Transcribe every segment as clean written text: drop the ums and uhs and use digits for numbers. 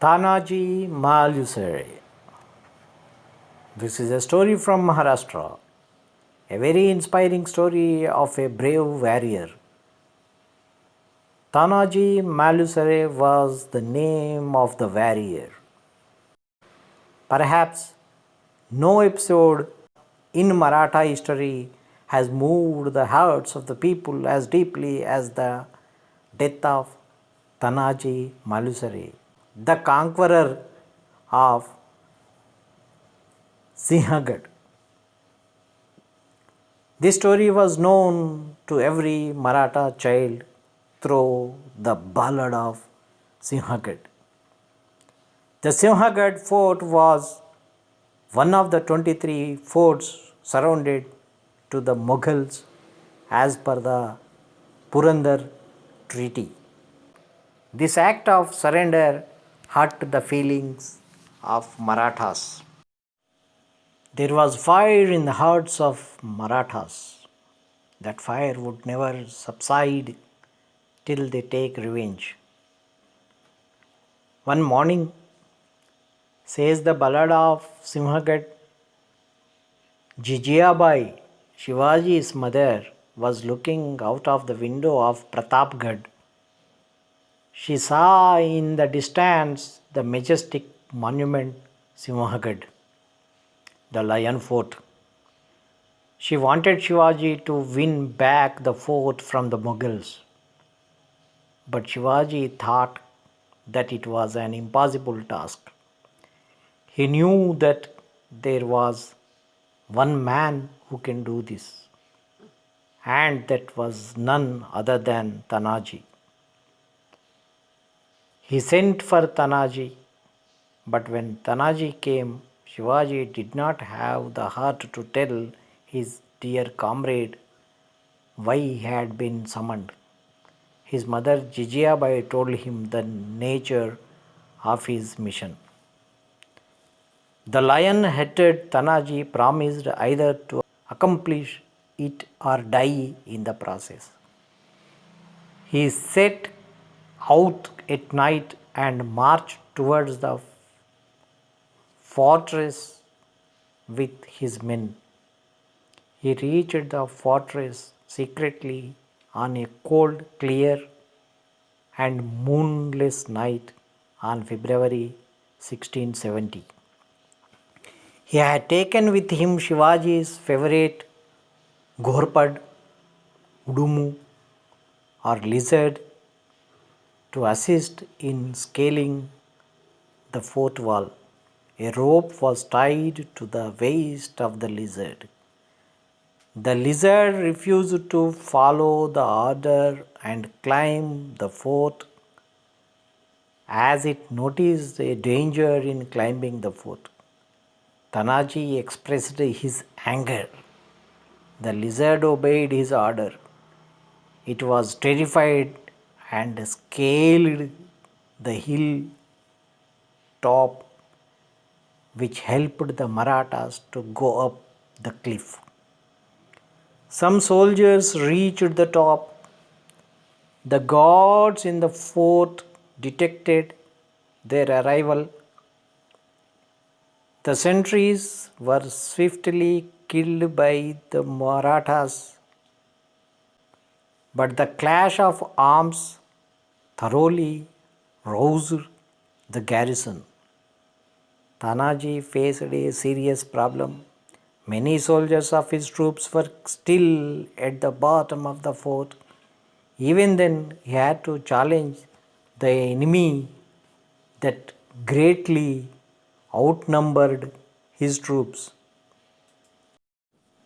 Tanaji Malusare. This is a story from Maharashtra, a very inspiring story of a brave warrior. Tanaji Malusare was the name of the warrior. Perhaps no episode in Maratha history has moved the hearts of the people as deeply as the death of Tanaji Malusare, the conqueror of Sinhagad. This story was known to every Maratha child through the Ballad of Sinhagad. The Sinhagad fort was one of the 23 forts surrounded to the Mughals as per the Purandar Treaty. This act of surrender hurt the feelings of Marathas. There was fire in the hearts of Marathas. That fire would never subside till they take revenge. One morning, says the Ballad of Sinhagad, Jijabai, Shivaji's mother, was looking out of the window of Pratapgarh. She saw in the distance the majestic monument Sinhagad, the lion fort. She wanted Shivaji to win back the fort from the Mughals. But Shivaji thought that it was an impossible task. He knew that there was one man who can do this, and that was none other than Tanaji. He sent for Tanaji, but when Tanaji came, Shivaji did not have the heart to tell his dear comrade why he had been summoned. His mother Jijabai told him the nature of his mission. The lion-headed Tanaji promised either to accomplish it or die in the process. He set out at night and marched towards the fortress with his men. He reached the fortress secretly on a cold, clear, and moonless night on February 1670. He had taken with him Shivaji's favorite Ghorpad, Udumu, or lizard to assist in scaling the fort wall. A rope was tied to the waist of the lizard. The lizard refused to follow the order and climb the fort as it noticed a danger in climbing the fort. Tanaji expressed his anger. The lizard obeyed his order. It was terrified and scaled the hill top, which helped the Marathas to go up the cliff. Some soldiers reached the top. The guards in the fort detected their arrival. The sentries were swiftly killed by the Marathas, but the clash of arms thoroughly roused the garrison. Tanaji faced a serious problem. Many soldiers of his troops were still at the bottom of the fort. Even then, he had to challenge the enemy that greatly outnumbered his troops.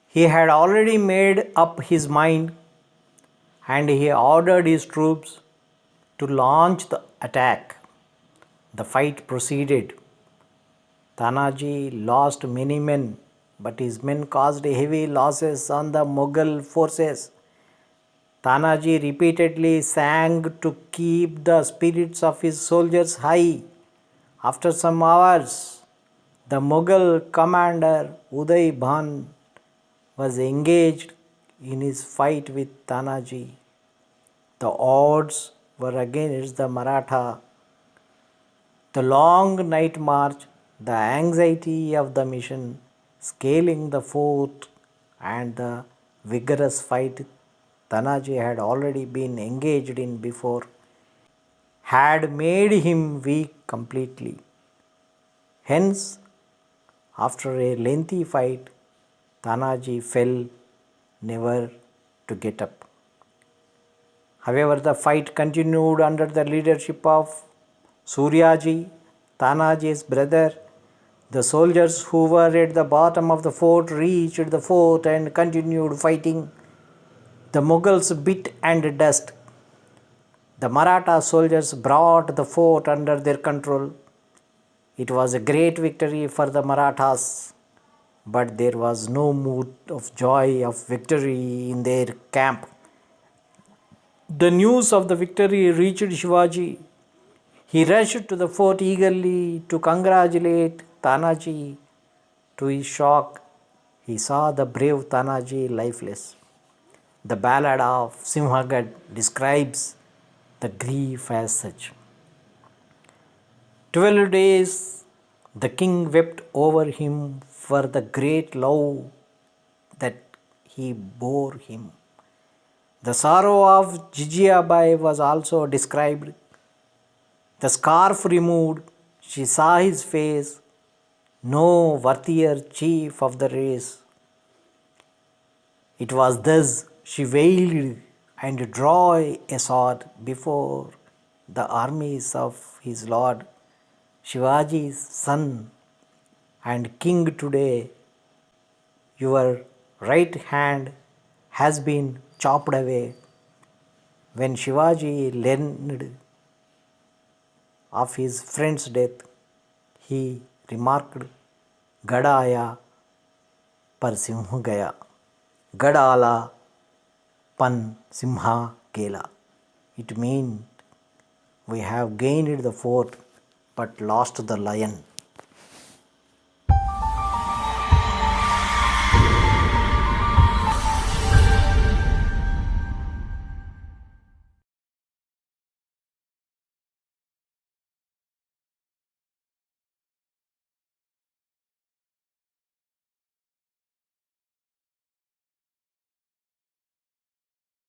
He had already made up his mind, and he ordered his troops to launch the attack. The fight proceeded. Tanaji lost many men, but his men caused heavy losses on the Mughal forces. Tanaji repeatedly sang to keep the spirits of his soldiers high. After some hours, the Mughal commander Uday Bhan was engaged in his fight with Tanaji. The odds were against the Maratha The long night march, the anxiety of the mission, scaling the fort, and the vigorous fight Tanaji had already been engaged in before had made him weak completely. Hence, after a lengthy fight, Tanaji fell, never to get up. However, the fight continued under the leadership of Suryaji, Tanaji's brother. The soldiers who were at the bottom of the fort reached the fort and continued fighting. The Mughals bit and dust. The Maratha soldiers brought the fort under their control. It was a great victory for the Marathas, but there was no mood of joy of victory in their camp. The news of the victory reached Shivaji. He rushed to the fort eagerly to congratulate Tanaji. To his shock, he saw the brave Tanaji lifeless. The Ballad of Sinhagad describes the grief as such. 12 days the king wept over him for the great love that he bore him. The sorrow of Jijiabai was also described. The scarf removed, she saw his face, no worthier chief of the race. It was thus she wailed and drew a sword before the armies of his lord, Shivaji's son and king today. Your right hand has been chopped away. When Shivaji learned of his friend's death, he remarked, Gadaya par Simha gaya, Gadala pan Simha gela. It means we have gained the fort but lost the lion.